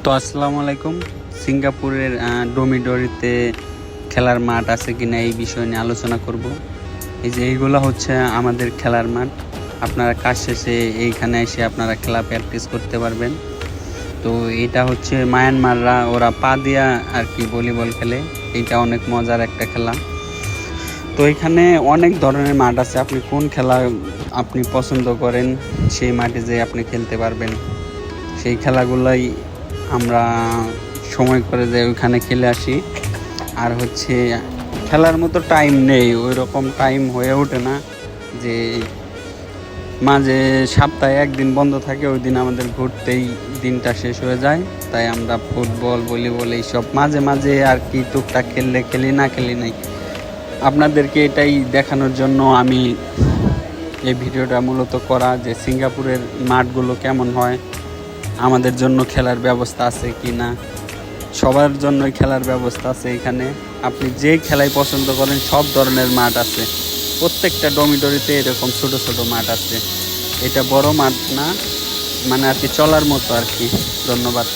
তো আসসালামু আলাইকুম। সিঙ্গাপুরের ডোমিডোরিতে খেলার মাঠ আছে কিনা এই বিষয় নিয়ে আলোচনা করব। এই যে এইগুলো হচ্ছে আমাদের খেলার মাঠ। আপনারা কাজ শেষে এইখানে এসে আপনারা খেলা প্র্যাকটিস করতে পারবেন। তো এটা হচ্ছে মায়ানমাররা ওরা পা দিয়া আর কি ভলিবল খেলে। এইটা অনেক মজার একটা খেলা। তো এখানে অনেক ধরনের মাঠ আছে, আপনি কোন খেলা আপনি পছন্দ করেন সেই মাঠে যেয়ে আপনি খেলতে পারবেন। সেই খেলাগুলাই আমরা সময় করে যে ওইখানে খেলে আসি। আর হচ্ছে খেলার মতো টাইম নেই, ওই রকম টাইম হয়ে ওঠে না যে মাঝে সপ্তাহে একদিন বন্ধ থাকে, ওই দিন আমাদের ঘুরতেই দিনটা শেষ হয়ে যায়। তাই আমরা ফুটবল ভলিবল এইসব মাঝে মাঝে আর কি টুকটাক খেললে খেলি, না খেলি নাই। আপনাদেরকে এটাই দেখানোর জন্য আমি এই ভিডিওটা মূলত করা, যে সিঙ্গাপুরের মাঠগুলো কেমন হয়, আমাদের জন্য খেলার ব্যবস্থা আছে কি না। সবার জন্যই খেলার ব্যবস্থা আছে এখানে। আপনি যে খেলাই পছন্দ করেন সব ধরনের মাঠ আছে। প্রত্যেকটা ডমিটরিতে এরকম ছোট ছোট মাঠ আছে। এটা বড় মাঠ না, মানে আর কি চলার মতো আর কি। ধন্যবাদ।